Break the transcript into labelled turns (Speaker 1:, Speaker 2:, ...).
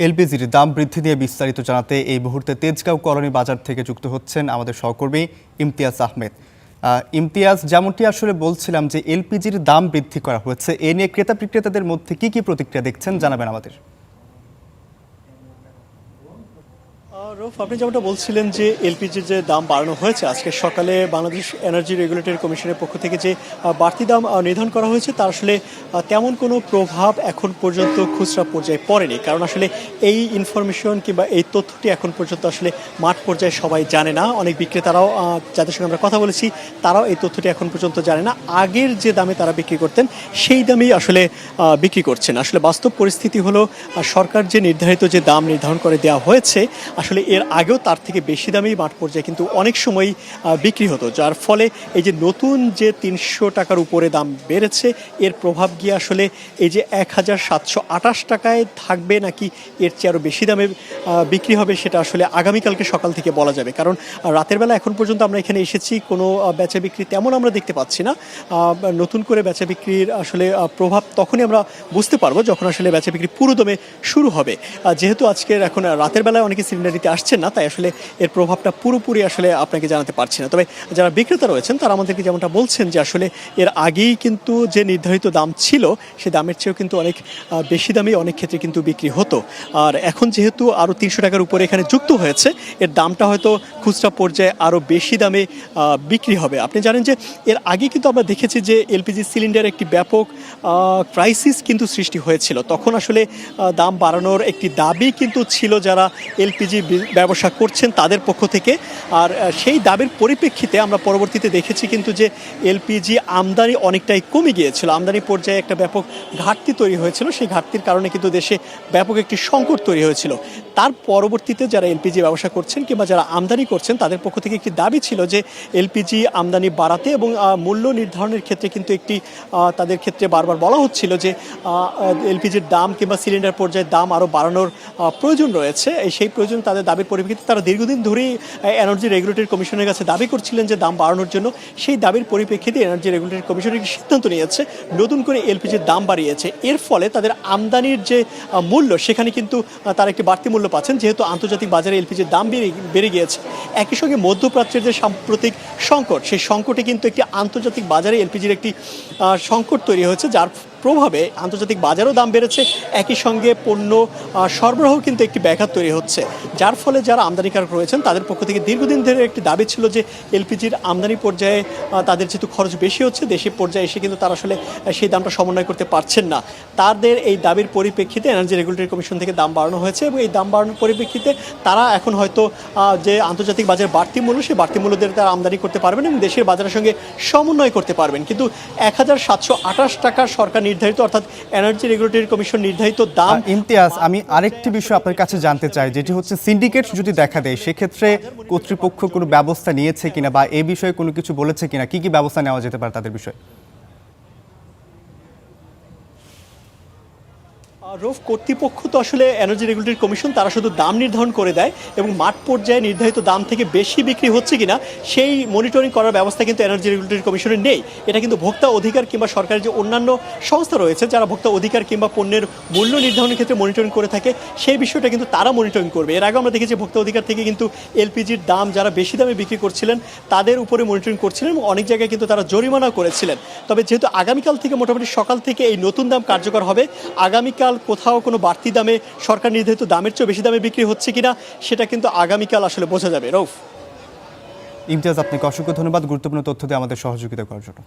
Speaker 1: এলপিজির দাম বৃদ্ধি নিয়ে বিস্তারিত জানাতে এই মুহূর্তে তেজগাঁও কলোনি বাজার থেকে যুক্ত হচ্ছেন আমাদের সহকর্মী ইমতিয়াজ আহমেদ। ইমতিয়াজ, যেমনটি আসলে বলছিলাম যে এলপিজির দাম বৃদ্ধি করা হয়েছে, এ নিয়ে ক্রেতা বিক্রেতাদের মধ্যে কি প্রতিক্রিয়া দেখছেন জানাবেন আমাদের।
Speaker 2: রৌফ, আপনি যেমনটা বলছিলেন যে এলপিজির যে দাম বাড়ানো হয়েছে, আজকে সকালে বাংলাদেশ এনার্জি রেগুলেটরি কমিশনের পক্ষ থেকে যে বাড়তি দাম নির্ধারণ করা হয়েছে তার আসলে তেমন কোনো প্রভাব এখন পর্যন্ত খুচরা পর্যায়ে পড়েনি। কারণ আসলে এই ইনফরমেশন কিংবা এই তথ্যটি এখন পর্যন্ত আসলে মাঠ পর্যায়ে সবাই জানে না। অনেক বিক্রেতারাও, যাদের সঙ্গে আমরা কথা বলেছি, তারাও এই তথ্যটি এখন পর্যন্ত জানে না। আগের যে দামে তারা বিক্রি করতেন সেই দামেই আসলে বিক্রি করছেন। আসলে বাস্তব পরিস্থিতি হলো, সরকার যে নির্ধারিত যে দাম নির্ধারণ করে দেওয়া হয়েছে, আসলে এর আগেও তার থেকে বেশি দামেই মাঠ পর্যায়ে কিন্তু অনেক সময় বিক্রি হতো, যার ফলে এই যে নতুন যে ৩০০ টাকার উপরে দাম বেড়েছে, এর প্রভাব গিয়ে আসলে এই যে ১,৭২৮ টাকায় থাকবে নাকি এর চেয়ে আরও বেশি দামে বিক্রি হবে, সেটা আসলে আগামীকালকে সকাল থেকে বলা যাবে। কারণ রাতের বেলা এখন পর্যন্ত আমরা এখানে এসেছি, কোনো বেচা বিক্রি তেমন আমরা দেখতে পাচ্ছি না। নতুন করে বেচা বিক্রির আসলে প্রভাব তখনই আমরা বুঝতে পারবো যখন আসলে বেচা বিক্রি পুরোদমে শুরু হবে। যেহেতু আজকের এখন রাতের বেলায় অনেকে সিলিন্ডার দিতে আসছেন না, তাই আসলে এর প্রভাবটা পুরোপুরি আসলে আপনাকে জানাতে পারছি না। তবে যারা বিক্রেতা রয়েছেন তারা আমাদেরকে যেমনটা বলছেন যে আসলে এর আগেই কিন্তু যে নির্ধারিত দাম ছিল, সেই দামের চেয়েও কিন্তু অনেক বেশি দামেই অনেক ক্ষেত্রে কিন্তু বিক্রি হতো। আর এখন যেহেতু আরও ৩০০ টাকার উপরে এখানে যুক্ত হয়েছে, এর দামটা হয়তো খুচরা পর্যায়ে আরও বেশি দামে বিক্রি হবে। আপনি জানেন যে এর আগে কিন্তু আমরা দেখেছি যে এলপিজি সিলিন্ডার একটি ব্যাপক ক্রাইসিস কিন্তু সৃষ্টি হয়েছিল। তখন আসলে দাম বাড়ানোর একটি দাবি কিন্তু ছিল যারা এলপিজি ব্যবসা করছেন তাদের পক্ষ থেকে। আর সেই দাবির পরিপ্রেক্ষিতে আমরা পরবর্তীতে দেখেছি কিন্তু যে এলপিজি আমদানি অনেকটাই কমে গিয়েছিল। আমদানি পর্যায়ে একটা ব্যাপক ঘাটতি তৈরি হয়েছিল। সেই ঘাটতির কারণে কিন্তু দেশে ব্যাপক একটি সংকট তৈরি হয়েছিল। তার পরবর্তীতে যারা এলপিজি ব্যবসা করছেন কিংবা যারা আমদানি করছেন তাদের পক্ষ থেকে একটি দাবি ছিল যে এলপিজি আমদানি বাড়াতে এবং মূল্য নির্ধারণের ক্ষেত্রে কিন্তু একটি তাদের ক্ষেত্রে বারবার বলা হচ্ছিল যে এলপিজির দাম কিংবা সিলিন্ডার পর্যায়ে দাম আরও বাড়ানোর প্রয়োজন রয়েছে। সেই প্রয়োজন তাদের দাবির পরিপ্রেক্ষিতে তারা দীর্ঘদিন ধরেই এনার্জি রেগুলেটরি কমিশনের কাছে দাবি করছিলেন যে দাম বাড়ানোর জন্য। সেই দাবির পরিপ্রেক্ষিতে এনার্জি রেগুলেটরি কমিশন একটি সিদ্ধান্ত নিয়েছে, নতুন করে এলপিজির দাম বাড়িয়েছে। এর ফলে তাদের আমদানির যে মূল্য, সেখানে কিন্তু তারা একটি বাড়তি মূল্য পাচ্ছেন, যেহেতু আন্তর্জাতিক বাজারে এলপিজির দাম বেড়ে গিয়েছে। একই সঙ্গে মধ্যপ্রাচ্যের যে সাম্প্রতিক সংকট, সেই সংকটে কিন্তু একটি আন্তর্জাতিক বাজারে এলপিজির একটি সংকট তৈরি হয়েছে, যার প্রভাবে আন্তর্জাতিক বাজারও দাম বেড়েছে। একই সঙ্গে পণ্য সরবরাহ কিন্তু একটি ব্যাঘাত তৈরি হচ্ছে, যার ফলে যারা আমদানিকারক রয়েছেন তাদের পক্ষ থেকে দীর্ঘদিন ধরে একটি দাবি ছিল যে এলপিজির আমদানি পর্যায়ে তাদের যেহেতু খরচ বেশি হচ্ছে, দেশের পর্যায়ে এসে কিন্তু তারা আসলে সেই দামটা সমন্বয় করতে পারছেন না। তাদের এই দাবির পরিপ্রেক্ষিতে এনার্জি রেগুলেটরি কমিশন থেকে দাম বাড়ানো হয়েছে এবং এই দাম বাড়ানোর পরিপ্রেক্ষিতে তারা এখন হয়তো যে আন্তর্জাতিক বাজারের বাড়তি মূল্য, সেই বাড়তি মূল্য দিয়ে তারা আমদানি করতে পারবেন এবং দেশের বাজারের সঙ্গে সমন্বয় করতে পারবেন। কিন্তু ১,৭২৮ টাকা সরকার নির্ধারিত, অর্থাৎ এনার্জি রেগুলেটরি কমিশন নির্ধারিত দাম।
Speaker 1: ইমতিয়াজ, আমি আরেকটি বিষয় আপনার কাছে জানতে চাই, যেটি হচ্ছে সিন্ডিকেট যদি দেখা দেয় সেক্ষেত্রে কর্তৃপক্ষ কোনো ব্যবস্থা নিয়েছে কিনা বা এই বিষয়ে কোনো কিছু বলেছে কিনা, কি ব্যবস্থা নেওয়া যেতে পারে তাদের বিষয়ে?
Speaker 2: রৌফ, কর্তৃপক্ষ তো আসলে এনার্জি রেগুলেটরি কমিশন, তারা শুধু দাম নির্ধারণ করে দেয় এবং মাঠ পর্যায়ে নির্ধারিত দাম থেকে বেশি বিক্রি হচ্ছে কিনা সেই মনিটরিং করার ব্যবস্থা কিন্তু এনার্জি রেগুলেটরি কমিশনের নেই। এটা কিন্তু ভোক্তা অধিকার কিংবা সরকারের যে অন্যান্য সংস্থা রয়েছে যারা ভোক্তা অধিকার কিংবা পণ্যের মূল্য নির্ধারণের ক্ষেত্রে মনিটরিং করে থাকে, সেই বিষয়টা কিন্তু তারা মনিটরিং করবে। এর আগে আমরা দেখেছি ভোক্তা অধিকার থেকে কিন্তু এলপিজির দাম যারা বেশি দামে বিক্রি করছিলেন তাদের উপরে মনিটরিং করছিলেন এবং অনেক জায়গায় কিন্তু তারা জরিমানাও করেছিলেন। তবে যেহেতু আগামীকাল থেকে মোটামুটি সকাল থেকে এই নতুন দাম কার্যকর হবে, আগামীকাল কোথাও কোনো বাড়তি দামে সরকার নির্ধারিত দামের চেয়ে বেশি দামে বিক্রি হচ্ছে কিনা সেটা কিন্তু আগামীকাল আসলে বোঝা যাবে। রৌফ,
Speaker 1: ইমতিয়াজ, আপনাকে অসংখ্য ধন্যবাদ গুরুত্বপূর্ণ তথ্য দিয়ে আমাদের সহযোগিতা করার জন্য।